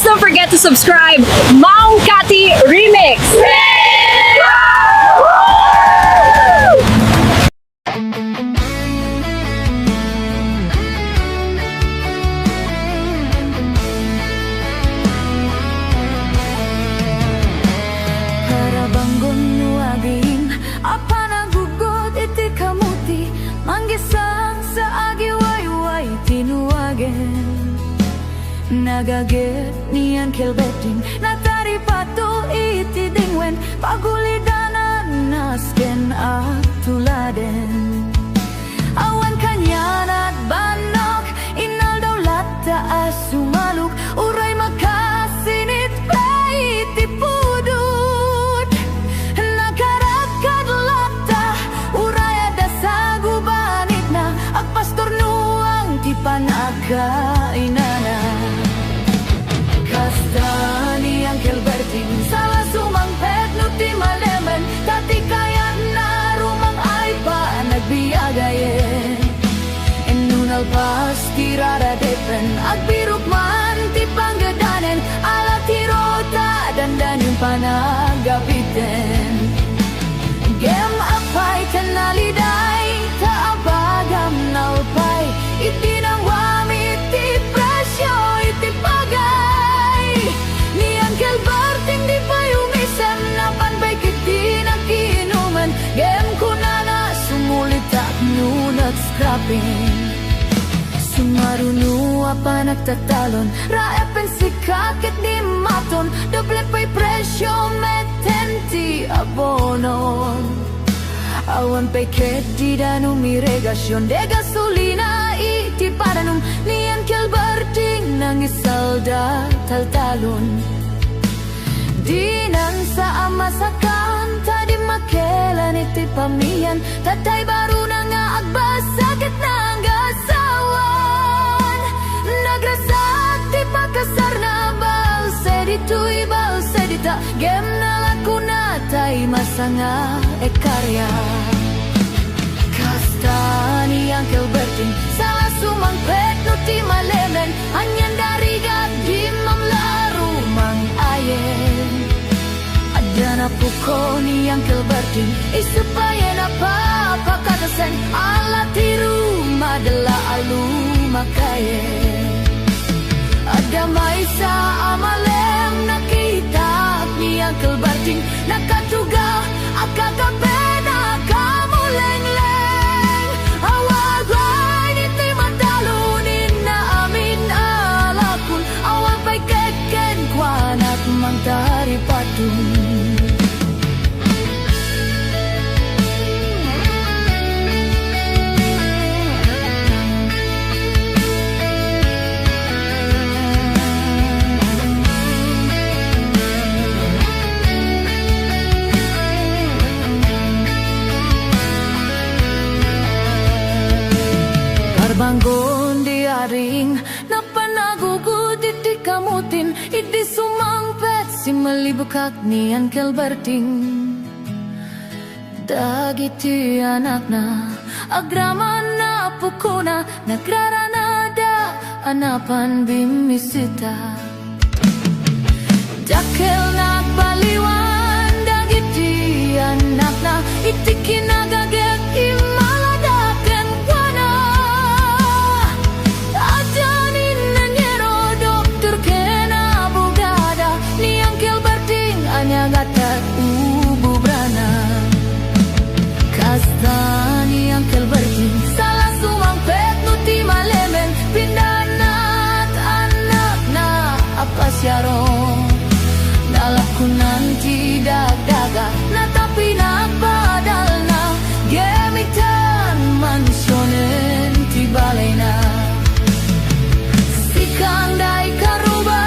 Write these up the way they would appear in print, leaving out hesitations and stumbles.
don't forget to subscribe. Maong Kati Remix! Para banggon nuagin, apa nagugot iti kamuti, manggisang sa agiwayway tinuagen. Nagaget niyan kilbeting, natari pato iti dingwen, pagulidanan nasken at tuladen. Awan kanyan at banok, inal daw lata as sumaluk, uray makasinit pa iti pudut. Nakarakad lata, uray ada sa gubanit na, agpastor nuang ti panagkainana. Kasta niyang kilberting, sala sumangpet no ti malemen, tati kaya na rumang ay pa nagbiyagayen. Enunal pas tirada depen, agbirok man ti panggadanen, ala tirota dandan yung panagapiten. Gem apay kanaliday, taabagam nalpay, itinang wamit ti presyo iti pagay. Niyan kelbarting di pa yumisem, napanbay kiti nakiinuman, gem kunana sumulit at nunat scrapping. Sumarunu apa nagtatalon, raepen sikakit di maton, doble pa'y presyo metenti abonon. Awan pa'y kredi dan umiregasyon, de gasolina iti paranum, niyan kilberting nang isalda taltalon. Dinan sa amasakan, tadi makelan iti pamiyan, tatay baru na nga agbasakit ng asawan. Nagrasak ti pakasar na balse dito'y balse dita, gem na laku na tay masanga ekarya. Kasta niyang kilberting, salah sumangpet no ti malemen, anyan dari di mamlaru mang ayen. Ada na puko niyang kilberting, isupaya na papakatasen, ala tiru madala alu makayen. Ada maisa amalem nakita niyang kilberting, nakatugaw akakapena kamuleng-leng. Awagay niti matalunin na amin alakun, awan pa'y keken kwan at mangtari patun. Banggon di aring, napanagugud iti kamutin, iti sumangpet si malibukak niyan kelberting. Dagiti anak na, agraman na pukuna, nagraranada, anapan bimisita. Dakel nagbaliwan, dagiti anak na, iti kinagagek imaladaken wana. Ajanin na nyero, doktor kena bugada, niyang kilberting, anyagatag ubu brana. Kasta niyang kilberting, salah sumangpet no ti malemen, pindanat anak na apasyarong. Nalakunan ti dagdaga, na tapi nagpadal na, gemitan mansyonen ti balay na. Sikang day karuba,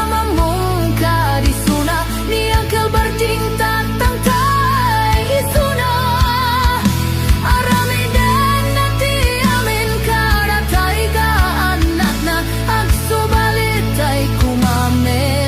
amamong kadisuna, niyang kilberting tatang tay isuna. Aramiden na ti amin karatay ka anak na, agsubalit ay kumamit.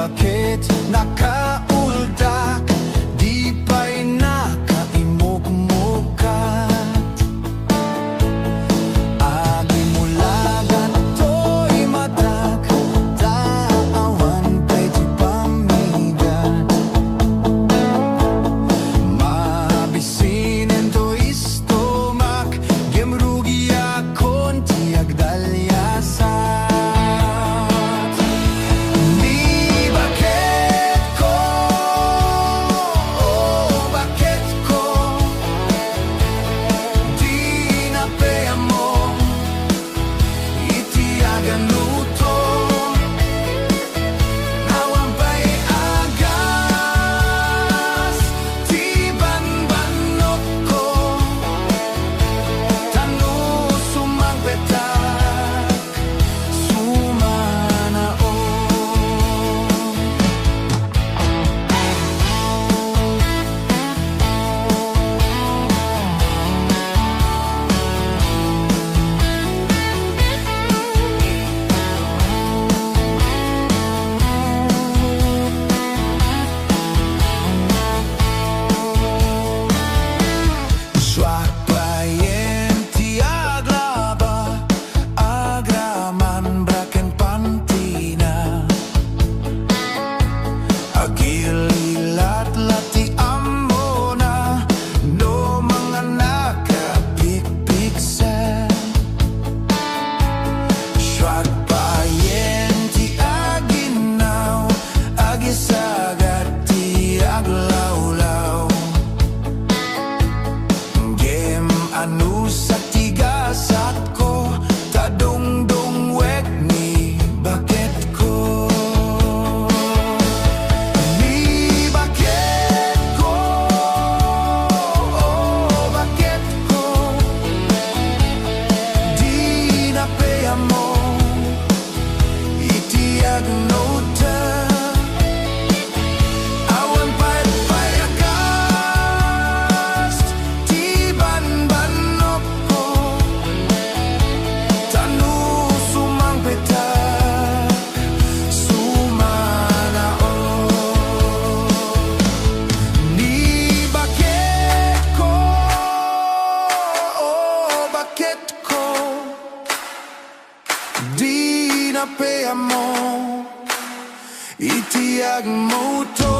bakit nakauldak, di pa'y nakaimugmukat. Agi mulagan to'y matak, taawan pa'y di pamigat. Mabisinin to'y stomak, gemrugi akon tiag dalyasat. Ni bakit ko, bakit ko di napaya mo, itiagan luto, nawan pa'y agas, tiban-banok ko, tanu sumang petak, sumanao. Swak bayen tiag laba, agraman braken pantina, agililat lati amona, no mga nakapikpiksen. Swak bayen tiag ginaw, agisagat tiag lawlaw. Game anu sa tigasat ko, tadong-dong wek ni bakit ko. Ni bakit ko, bakit ko di napaya mo, itiag nota, awan pa'y payagas, tiban-banok ko, tanu sumang petak, sumanao. Ni bakit ko, bakit ko di napaya mo, itiag mo to.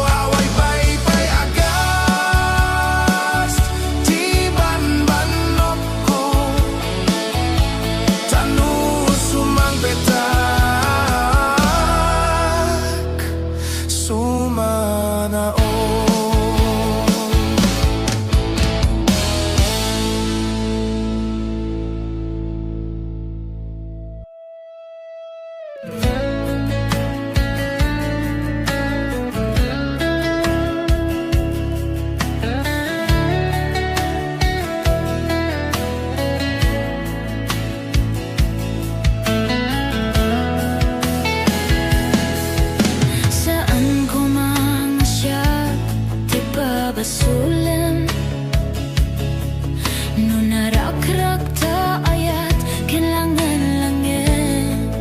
Away pa'y payagas, tiban-banok ko, tanu sumang petak, sumanao. Saan ko mga siya di babasulan, no narakrak ta ayat kailangan langin.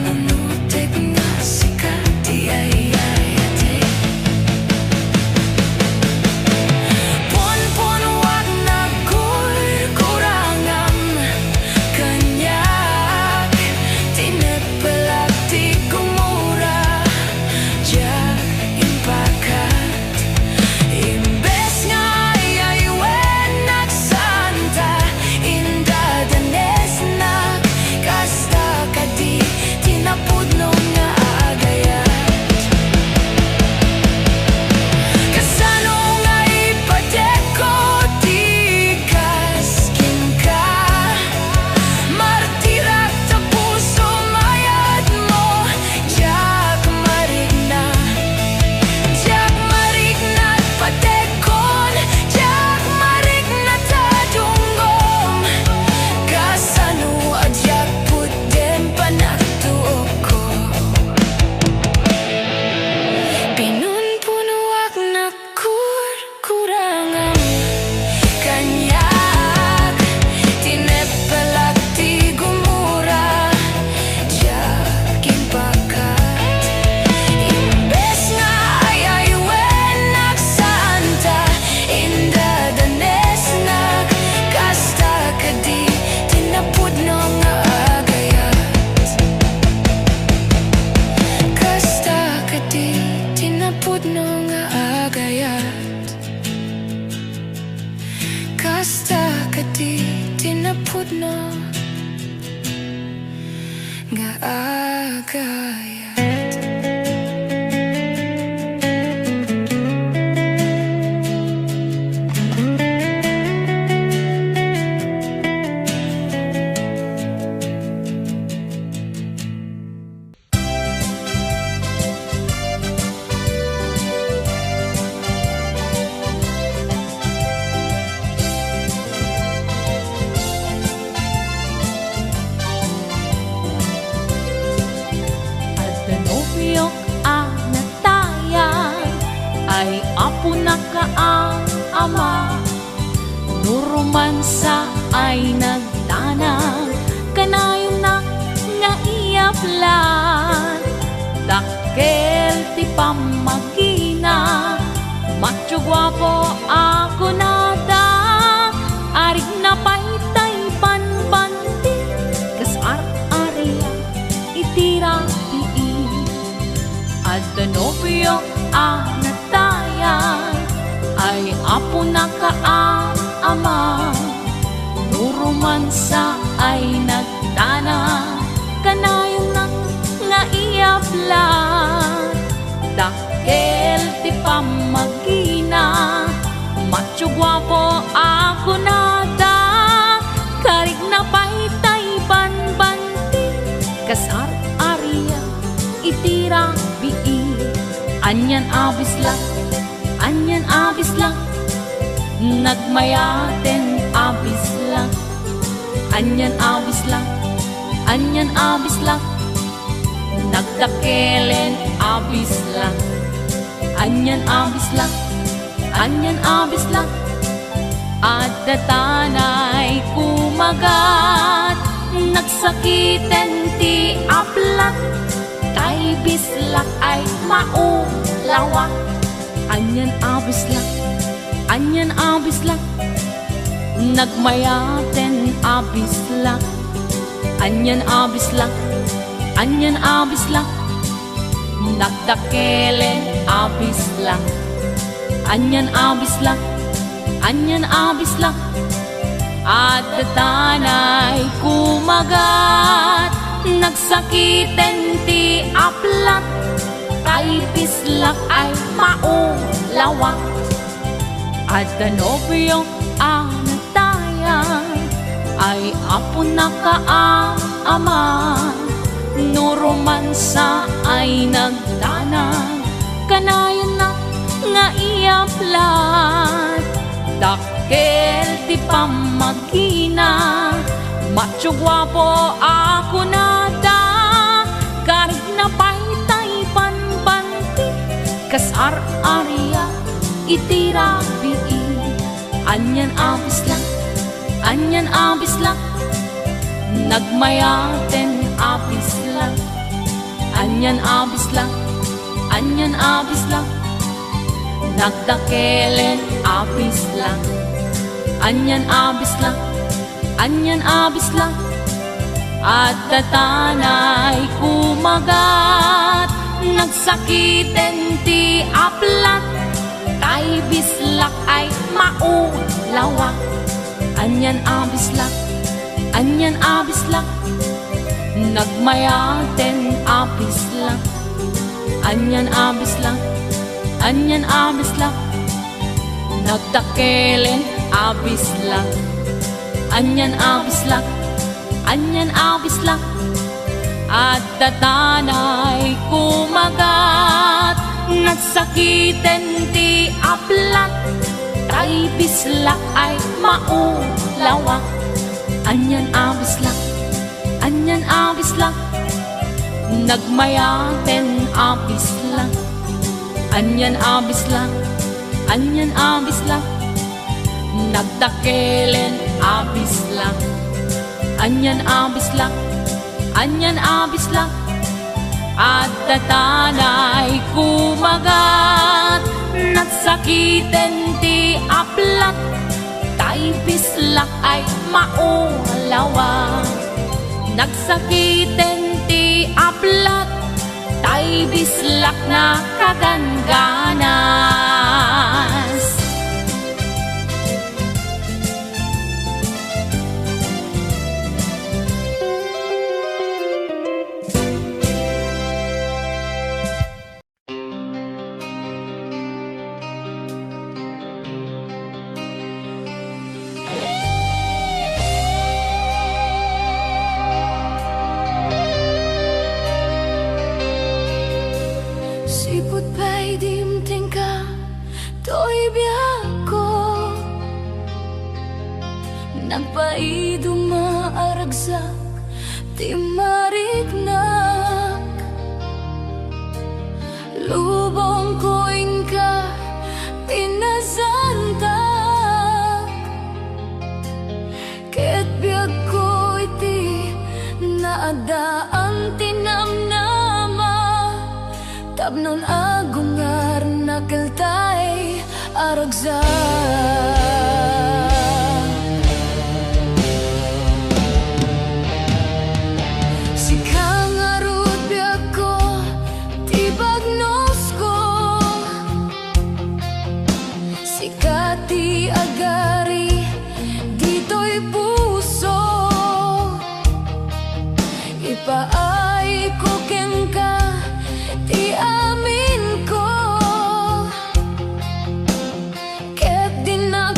Anutik na sikat di ayayate Pon-pon wag na kurangan Kanyak tinipalak di kumura Jak impakat Imbes nga ayaywen nagsanta Inda danes na kasta kadi tinapudno nga agayat Kasano nga ipadeko di kaskin ka Martirak ta puso mayad mo Jak marigna patekon Jak marigna ta dunggom Kasano ajak putem panagtuok ko Pinunpunuak na kurangan Kanyak tinepalak ti gumura Jak impakat Imbes nga ayaywen nagsanta Inda danes na kasta kadi tinapudno nga agayat Kasta kadi tinapudno nga agayat Kasta kadi tinapudno nga agayat Danobyo ang natayan ay apo na ka ang ama Nurumansa ay nagtanang kanayon na nga iyaplan Dakkel ti pamagina Macho guwapo ako nada Arig na paytay panbanti Kas ar-ariya itira At danobyo ang natayan ay apo na ka ang ama Nurumansa ay nagtanang kanayon na nga iyaplan Dakkel ti pamagina Macho guwapo ako nada Karig na paytay banbanti Kasar ariya itira Anyan abis lang Nagmayaten abis lang Anyan abis lang Nagdakelen abis lang Anyan abis lang At datanay kumagat Nagsakiten ti aplat Kay bislak ay maulawa Anyan abis lang Nagmayaten abis lang Anyan abis lang Nagdakelen abis lang Anyan abis lang At datanay kumagat Nagsakiten ti aplat Kay bislak ay maulawa At danobyo ang natayan ay apo na ka ang ama Nurumansa ay nagtanang kanayon na nga iyaplat Dakkel ti pamagina Macho guwapo ako nada Karig na paytay panbanti Kas ar-ariya itira Anyan abis lang Nagmayaten abis lang Anyan abis lang, anyan abis lang, nagdakelen abis lang. Anyan abis lang, anyan abis lang, at tatanay kumagat. Nagsakiten ti aplat, kay bislak ay maulawak. Anyan abis lang, anyan abis lang, nagmayaten abis lang. Anyan abis lang, anyan abis lang, nagdakelen abis lang. Anyan abis lang, anyan abis lang, at tatanay kumagat. Nagsakiten ti aplat, kay bislak ay maulawak. Anyan abis lang, anyan abis lang, nagmayaten abis lang. Anyan abis lang, anyan abis lang, nagdakelen abis lang. Anyan abis lang, anyan abis lang, at tatanay kumagat. Nagsakiten ti aplat, kay bislak ay maulawa. Nagsakiten ti aplat, kay bislak na kagangganas. Sipot pa'y dimting ka, to'y biyak ko. Nagpa'y dumaaragsak, di mariknak. Lubong ko'y ka, pinasantak. Ket biyak ko'y ti, naadaan tinamnama. Tapnon agungar nakeltay aragza. Si kangarut biyak ko, ti bagnos ko. Si kati agari, dito'y puso. Ipaay ko ken ka, ti amin ko. Ket di na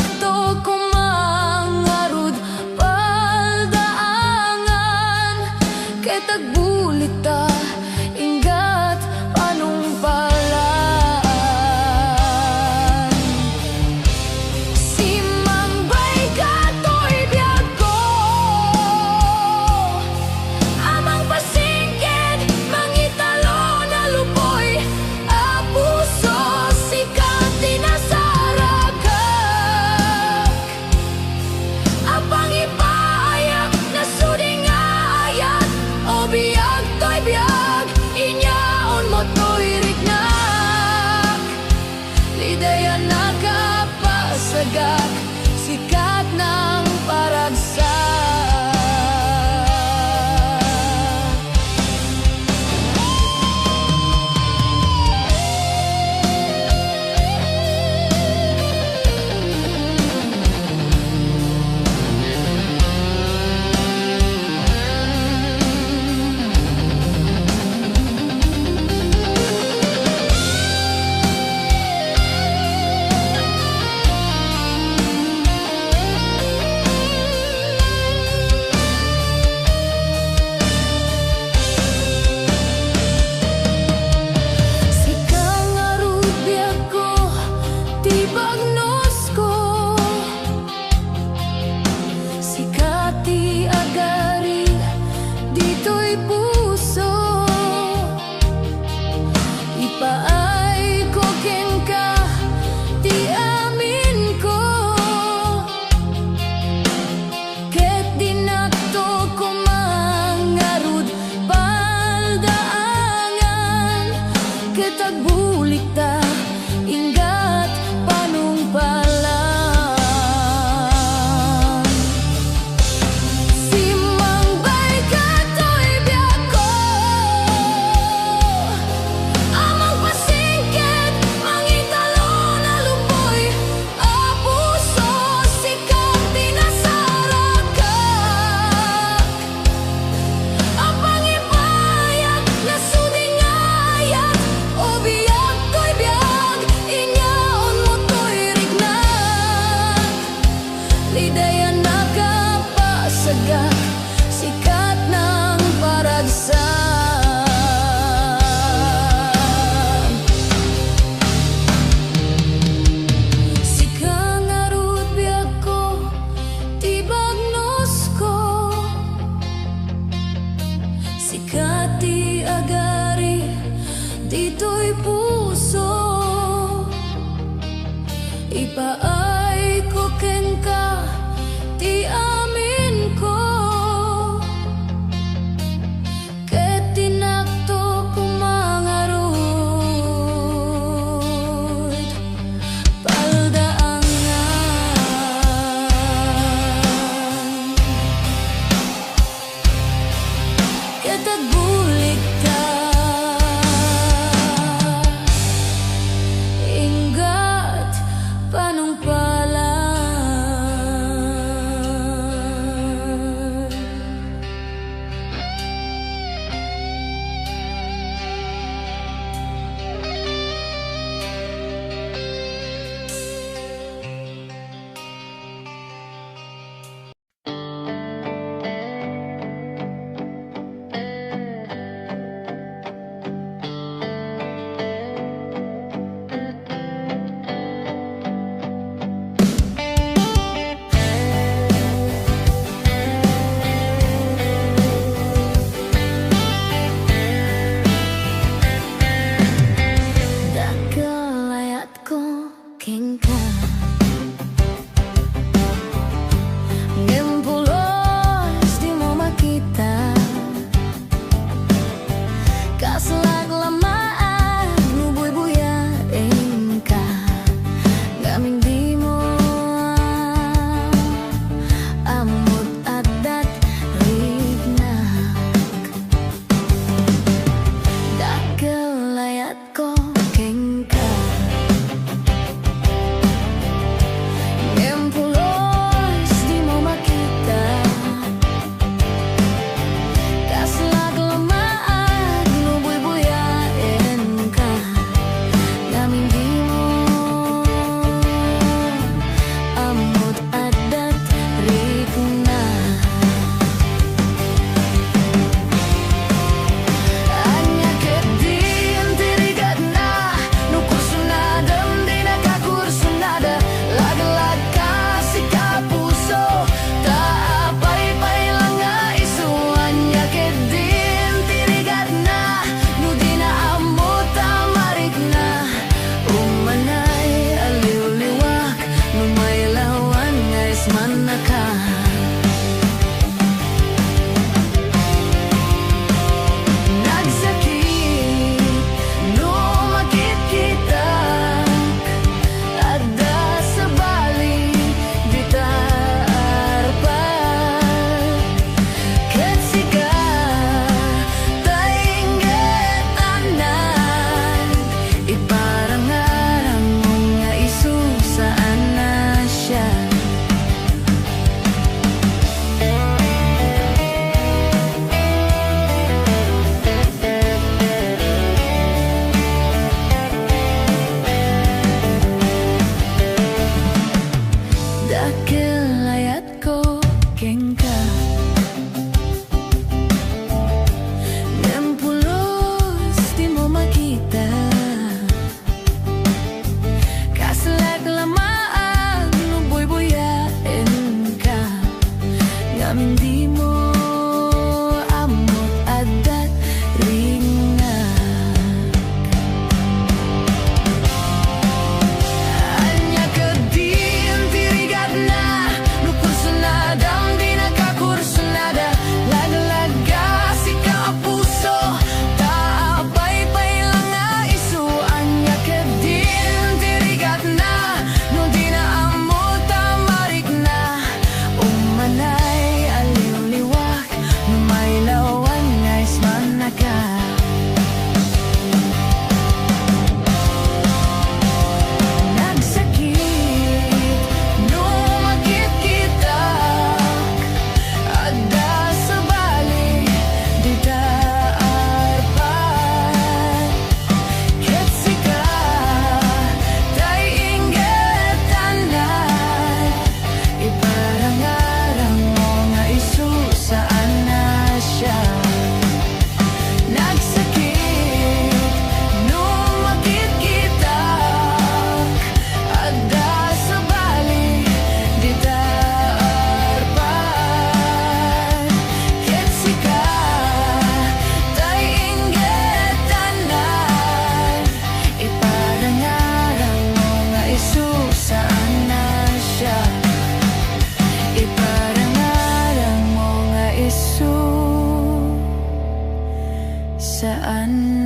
kitag bulik ta ingat panungpalan. Si Mangbay katoy biyak ko, amang pasingkit mangitalo na lupoy, apuso sikat tinasarakak. Ang pangipayat na sudingayat, o biyak ko'y biyag, inyaon mo to'y rignak. Lidaya nakapasagak, sikat ng paragsak. Sika nga rut biyak ko, tibagnos ko, sikat ti agari, dito'y puso. Ipaay ko ken ka, ti amin ko, ket tinakto kumangarod paldaangan. Kitag bulik ta ingat panungpalan.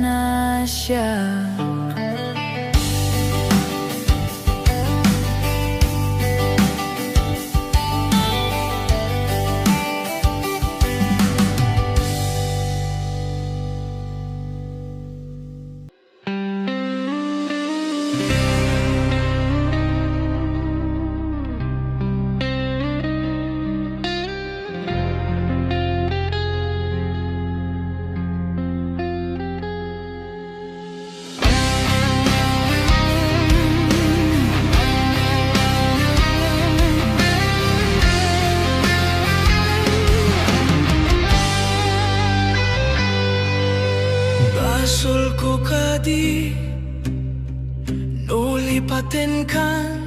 na siya. Basol ko kadi nulipaten kan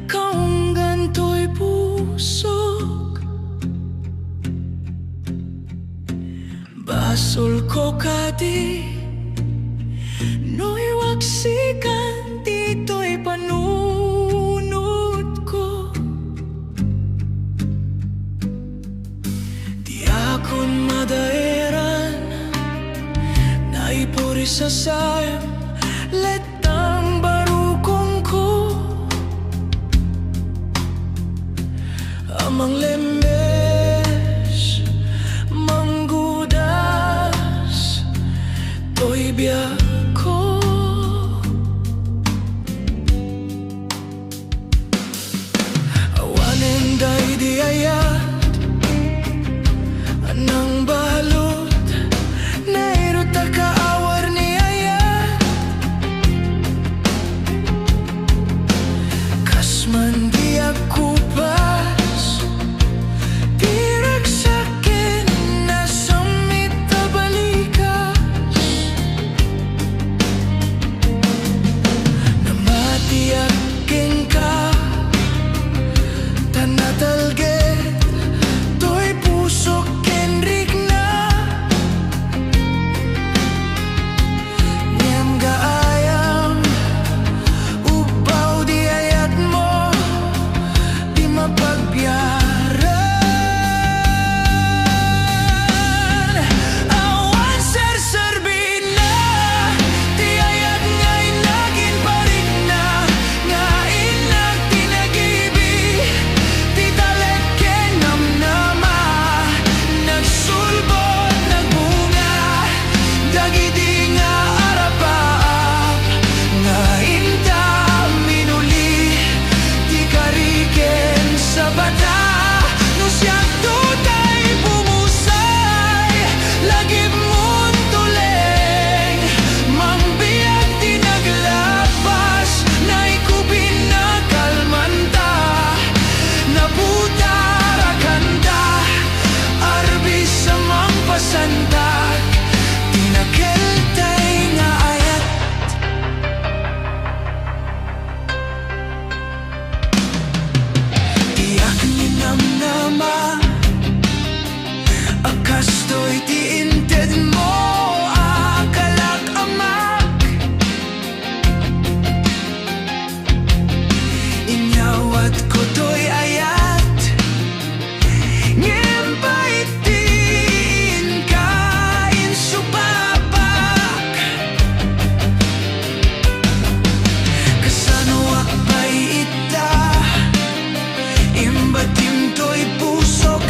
kaong ganto'y pusok. Basol ko kadi nuiwaksikan dito'y panunod ko. Di akon madaeran naipuri sa sayang letang barukong ko. Amang lemes manggudas to'y biyak ko. Awanen day di ayat anang balot nairo takaawar ni ayat kasman di ako pas pirag sakin na samit tabalikas namati aking ka tanatalged to'y pusok kenrik na niyam gaayam ubaw di ayat mo di mapagbiyaran. Awan ser-serbin na di ayat nga'y naging parik na nga'y nagtinagibi di talet kenamnama nagsulbot nagbunga dagiti nga arapaap nga'y ta minuli di kariken sa bata no siyang tutay pumusay lagi mong tuleng mambiyag di naglapas na ikupin na kalmanta naputara kanta arbis sa mang pasantak tinakeltay nga ayat tiyak ninamnama akas to'y tiinted mo akalak amak inyawat ko to'y ayat ngempaitin kain supapak kasanwak pa'y ita imbatim to'y pusok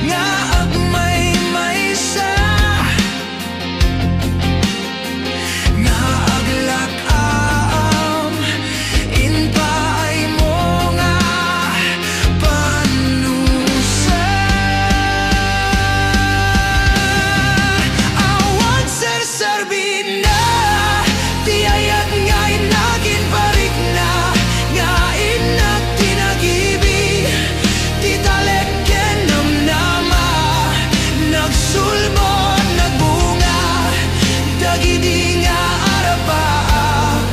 nga agmay maysa nga aglak aam inpaay mo nga panusa. Awan ser-serbin na di ayat nga'y naging parik na nga'y nagtinagibi di talet kenamnama nagsulbot nagbunga dagiti nga arapaap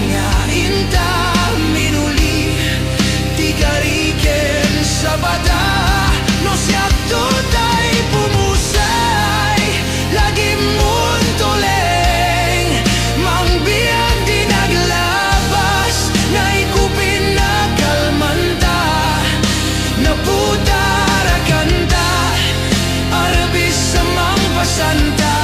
nga'y ta minuli di kariken sa bata no siyak tutay pumusay lagi mong tuleng mambiyag di naglabas na ikupin na kalmanta naputara kanta arbis sa mang pasanta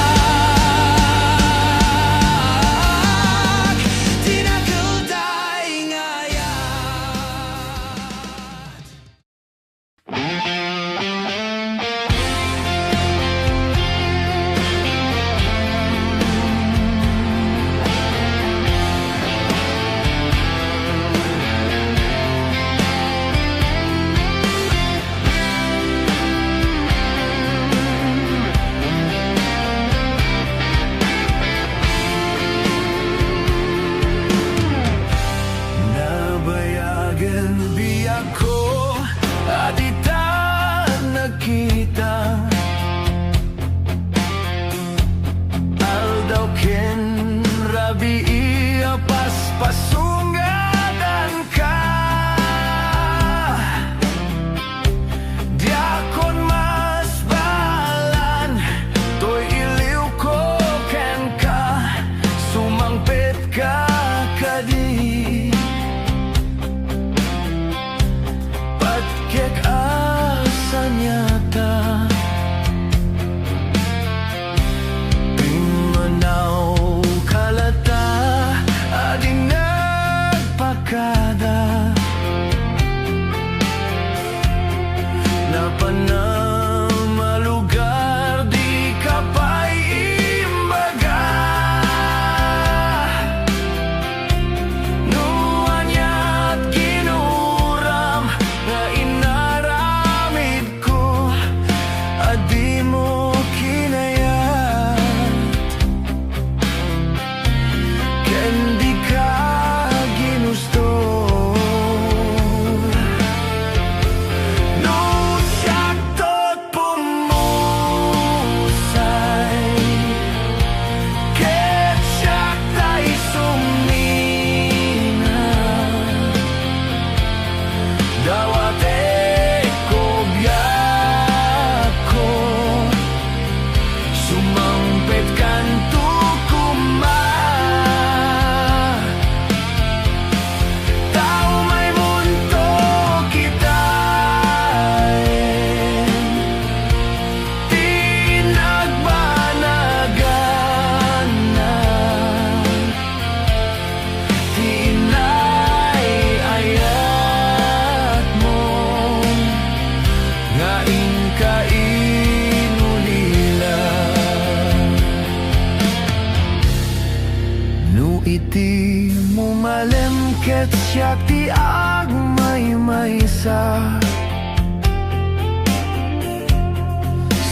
iti mumalem ket siyak ti agmay-maysa.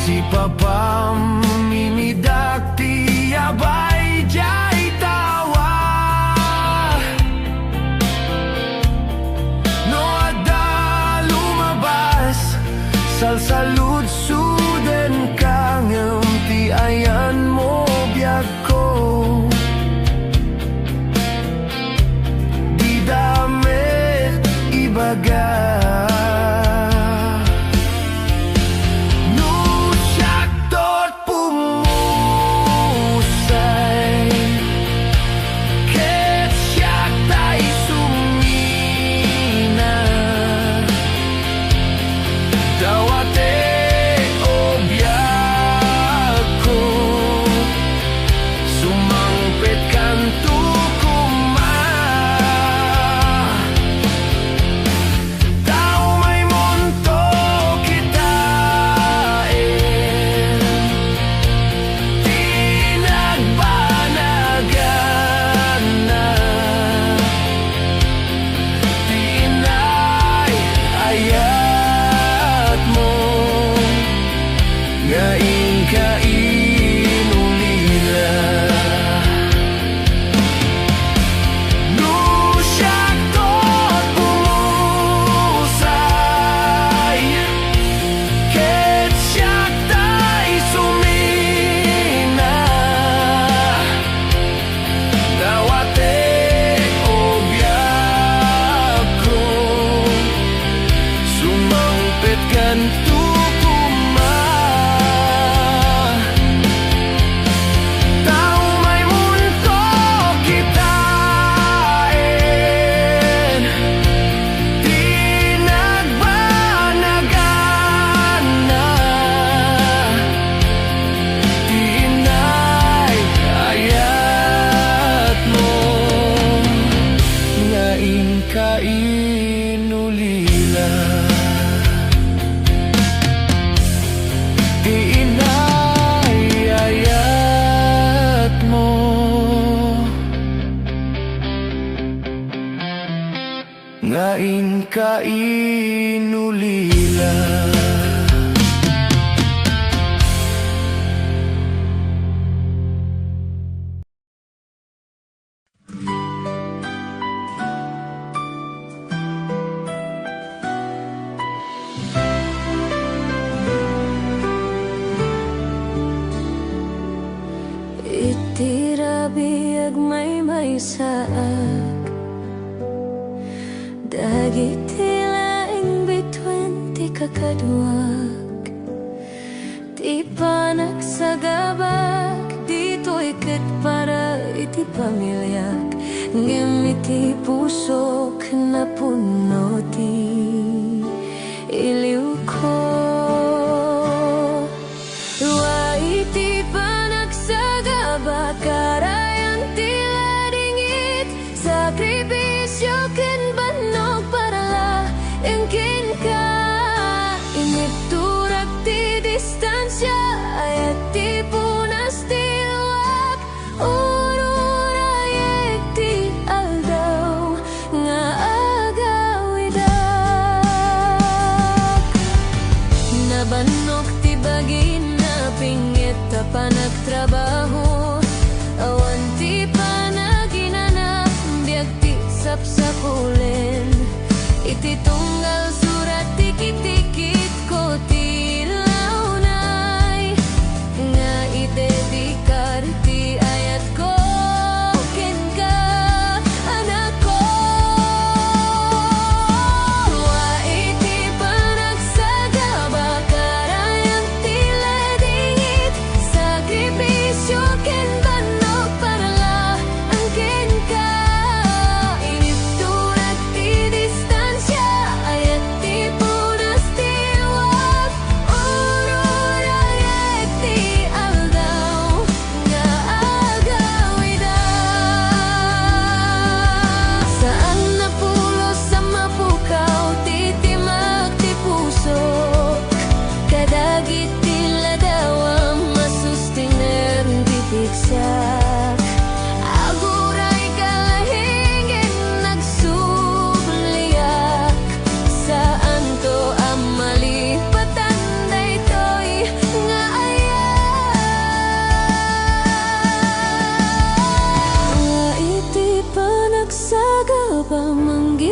Si papam mimidak ti abay jay tawa. No ada lumabas salsalud suden kangem ti ayan mo biag ko. Di damit ibaga. Ngain kainulila. Itirabiag may saag dagiti laing bituin ti kakaduag ti panagsagabag dito'y ket para iti pamilyak ngem iti puso na puno ti iliw ko. Wa iti panagsagabag karayan ti ladingit sakribisyo ken banog para la engkin ka initurak ti distansya ayat ti punas ti luwak ururayek ti aldaw nga agawidak.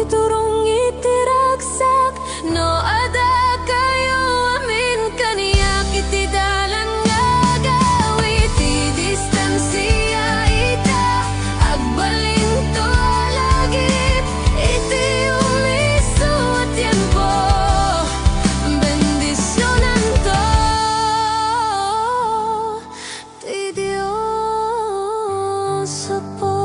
turong itiragsak no ada kayo amin kaniyak itidalan nga gawit iti distansya ita agbalin to lagip iti uliso at tiempo bendisyonan to ti Diyos Apo.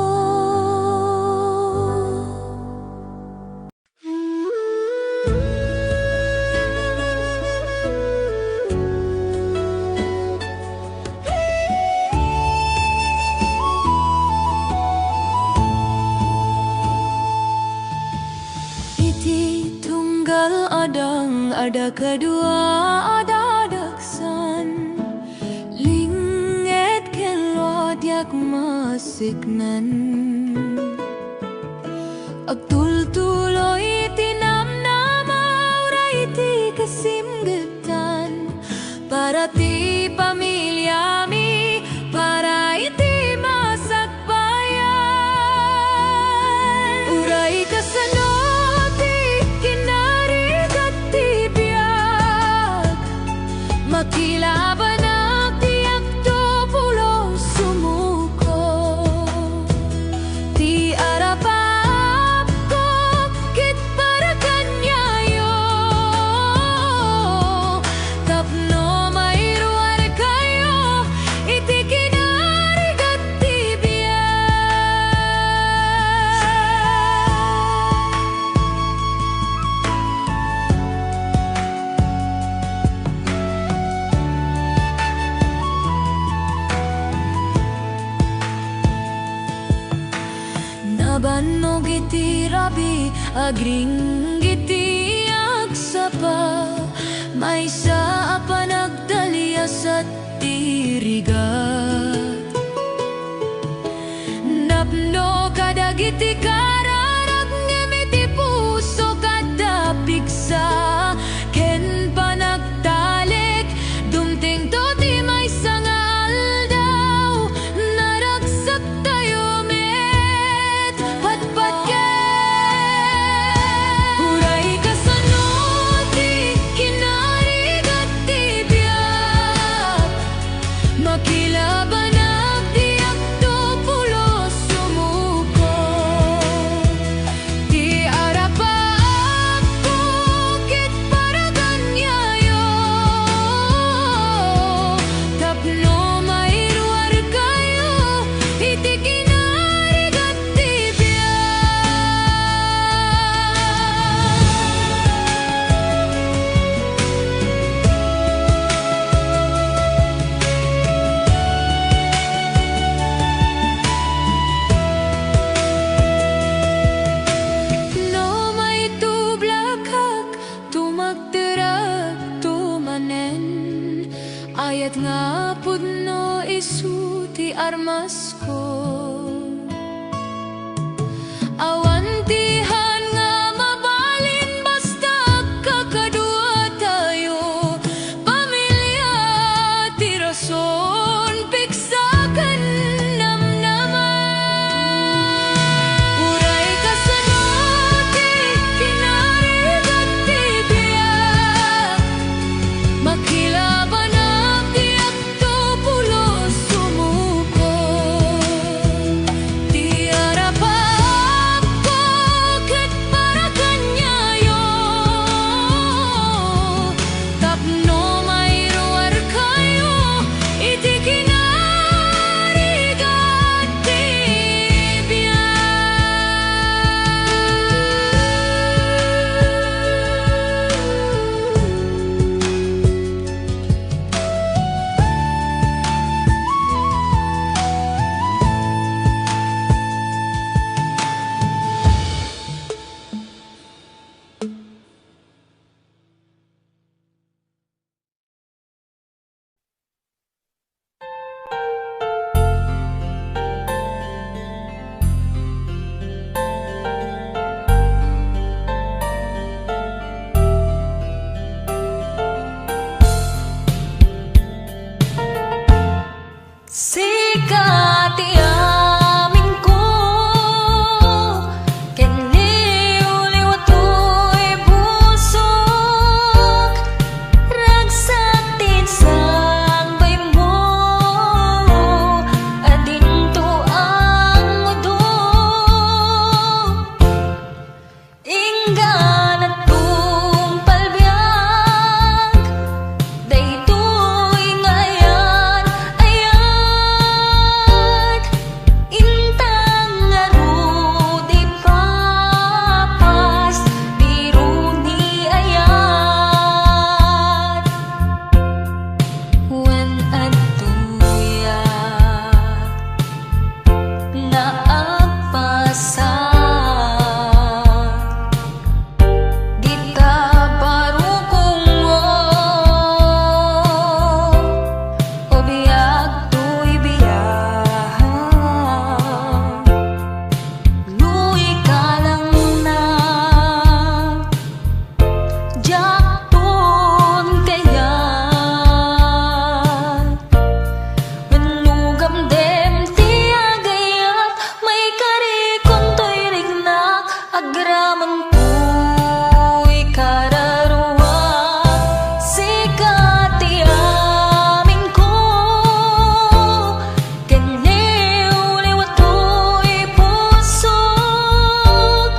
Iti tunggal adang ada kedua ada daksan linget kelwa diak masiknan agtul-tuloy iti namnama ura iti kasimgetan para ti pamilya mi para iti masakbayan uray kasano ti kinarigat ti biag makilaban ang tiyak to pulo sumuko ti arapap ko kit para kanyayo tapno mairuar kayo iti kinarigat ti biag. Nabannog iti rabi agring iti agsapa maysa a panagdalias at tirigat napno kadagiti kararag ngem iti puso kada piksa ken panagtalik dumting to ti maysa nga aldaw naragsak tayo met patpat ken uray kasano ti kinarigat ti biag makilaban ang tiyak to pulo sumuko na agpasa. Di ta barukong mo o biyag to'y biyahan. Luwi ka lang na jakton kaya manlugam dem ti agayat may karikon to'y rignak agraman to'y kararuwa sikat ti amin ko kaniw liwat to'y pusok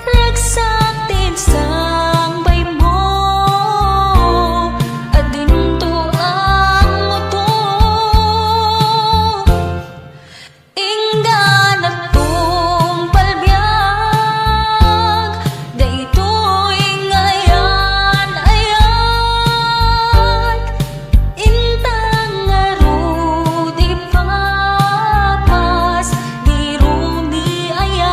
ragsak din sambay mo adin to ang muto ingga na tong palbiag daytoy ngayan ayat intang ngarudi papas diruni ayat.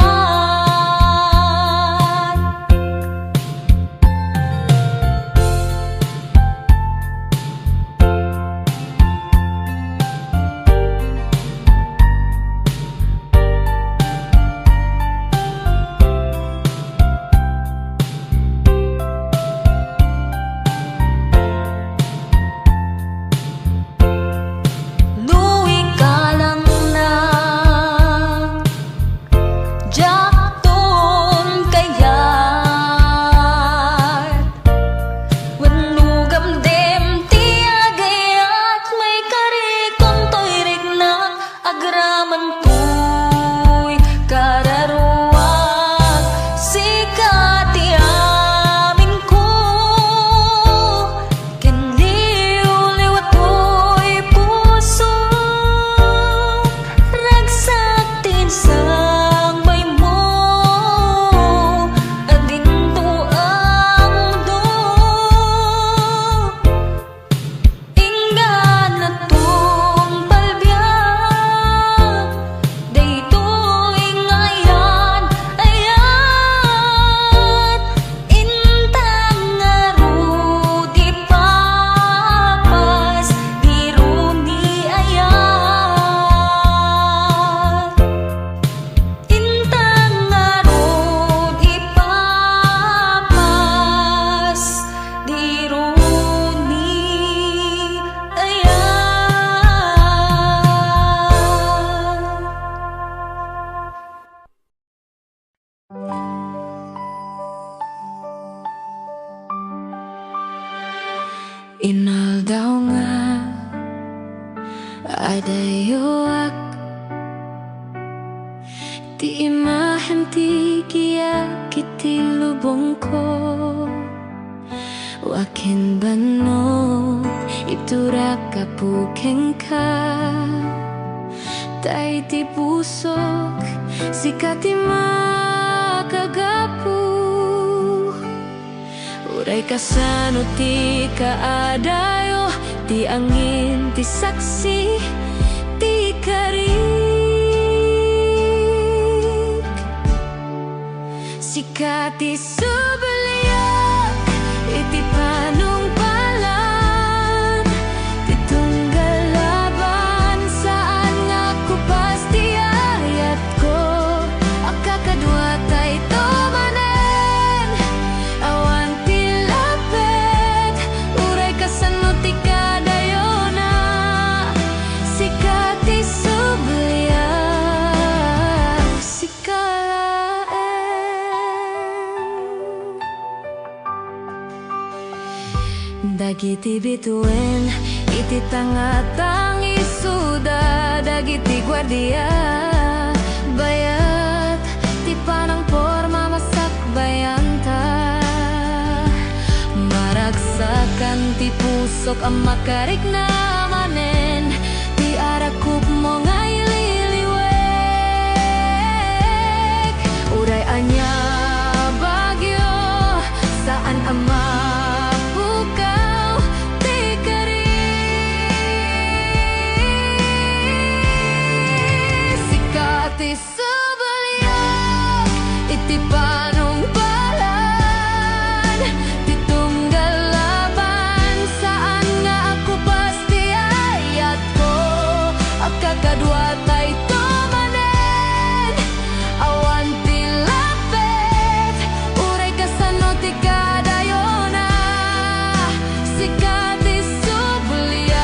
Luwi ka lang na jakton kayat wanlugam dem ti agayat may karikon to'y rignak agraman to'y kararuwag sikat ti amin ko kaniw liwat to'y puso ragsak din sambay mo adin to ang mundo ingga na tong palbiag daytoy ngayan ayat intang ngarudi papas diruni ayat intang ngarudi papas diruni ayat. Inaldaw nga adayoak ti imahem ti kiya kiti lubong ko wakin bano itura kapukeng ka tay ti pusok sikat ti makagapu uray kasano ti kaadayo ti angin ti saksi ti karik sikat ti subaliak iti panungpalan ti tunggal laban saan nga kupas ti ayat ko akakadwa tay tomanen awan ti lapet uray kasano ti kadayona sikat ti subaliak sikalaen dagiti bituin iti tangatang isuda dagiti guardia bayat ti panang porma masakbayanta maragsakan ti pusok ang makarik na manen ti arakup mo ngay liliwek uray anya bagyo saan ama ti ti subaliak iti panungpalan, ti tunggal laban saan nga ako pasti ayat ko. Agkakadwa tay tumanen, awan ti lapet, uray kasano ti kadayona, sikat ti subaliak,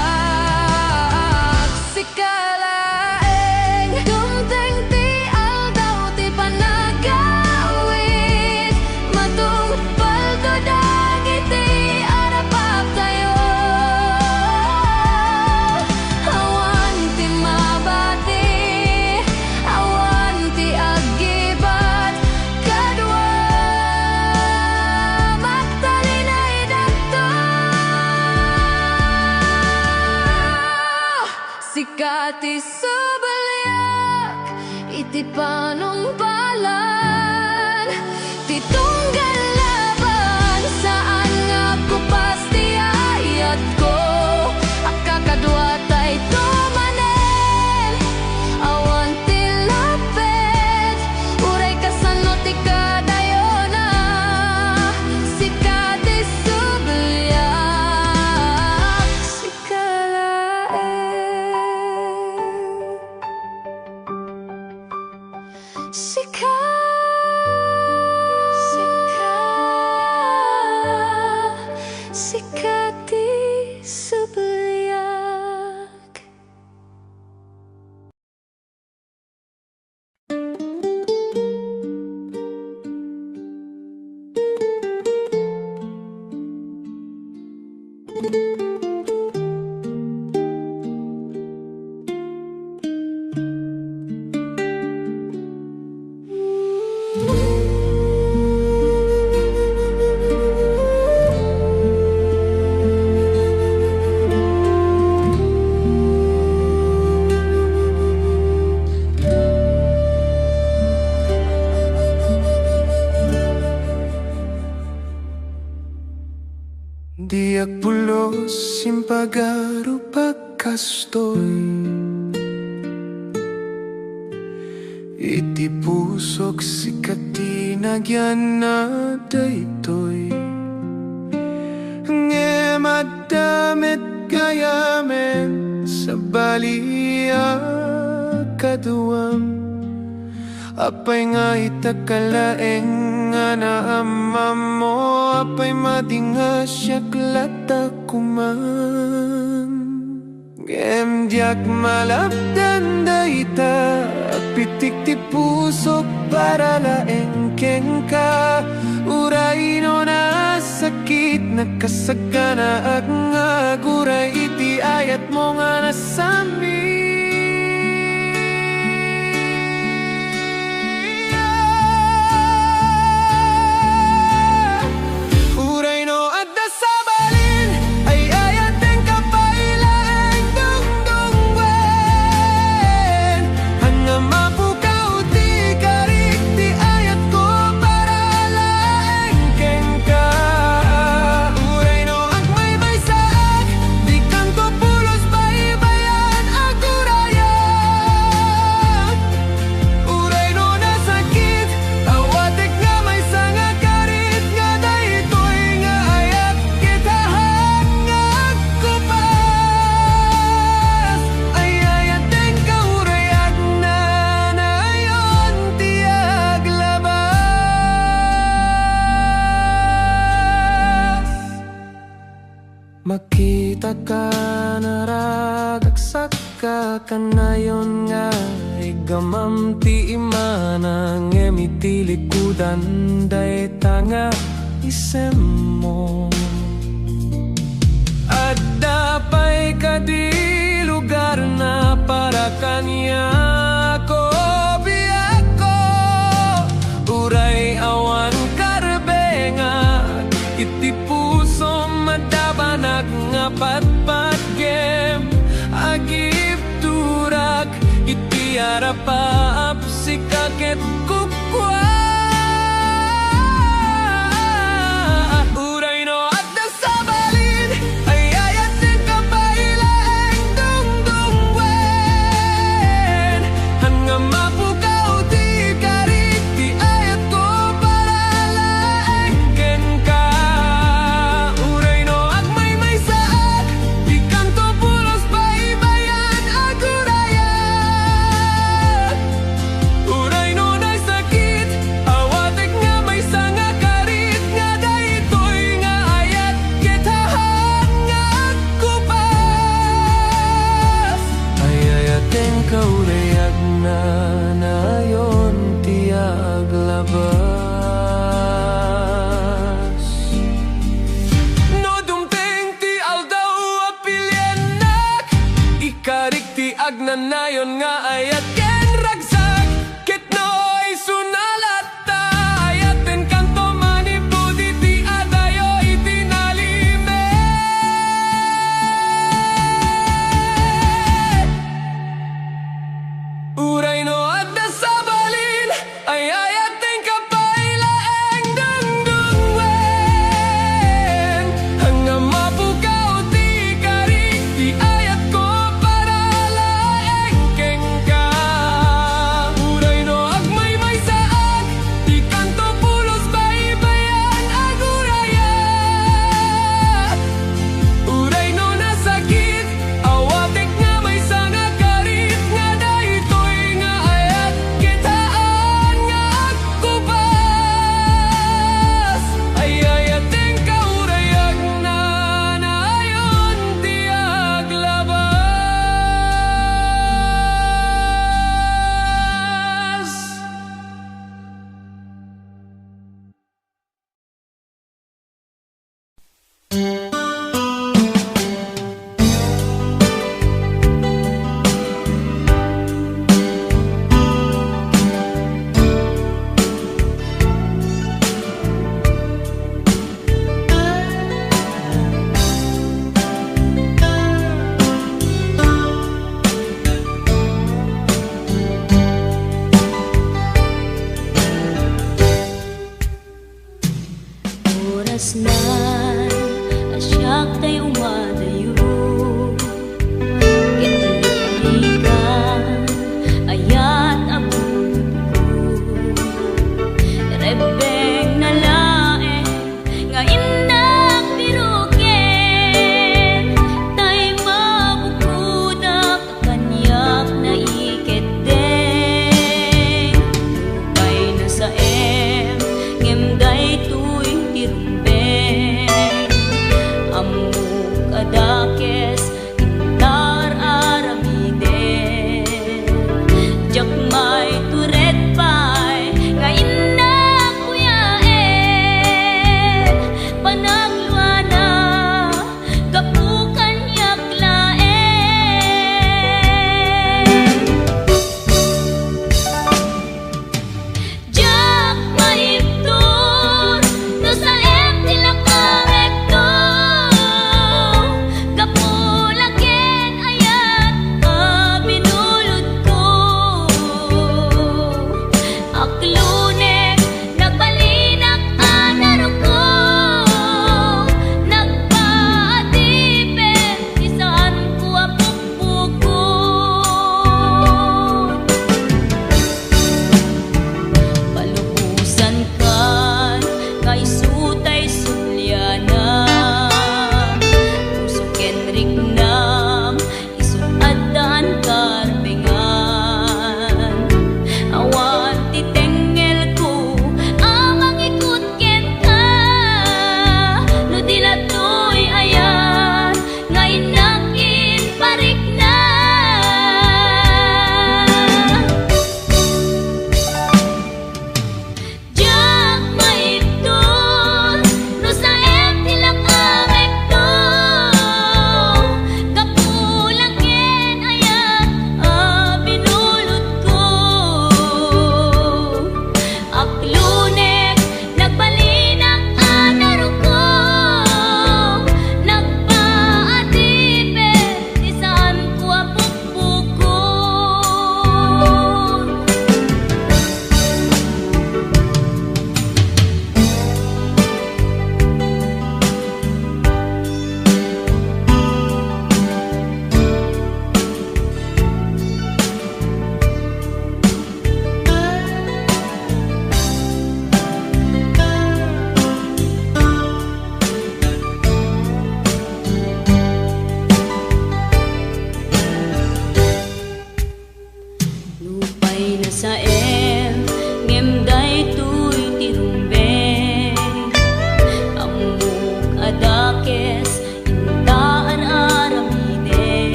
sikalaeng dumteng ti aldaw ti panagawit, matong paltodang iti arapap tayo. Awan ti mabati, awan ti agibat, kadwa magtalinay dakto, sikat ti subaliak iti panungpalan, ti tunggal laban saan nga ako pasti ayat ko. Agkakadwa tay tumanen, awan ti lapet, uray kasano ti kadayona, sikat ti subaliak, sikalaeng, sikat ti subaliak. Diak pulos simpagaro pagkastoy, iti pusok sikati nagyan na daytoy. Ngemadamit gayamen sa balia kaduam, apay nga itakalaeng nga naamam mo, apay madinga siyak lata kuman. Gemdiak malapdan dayta, pitik ti pusok para laeng keng ka. Uray no na sakit, nakasagana ag nga guray, iti ayat mo nga nasami. Makita ka naragaksak ka kanayon nga igamam ti imanang emiti likudan day tanga isem mo. At dapay ka di lugar na para kanya.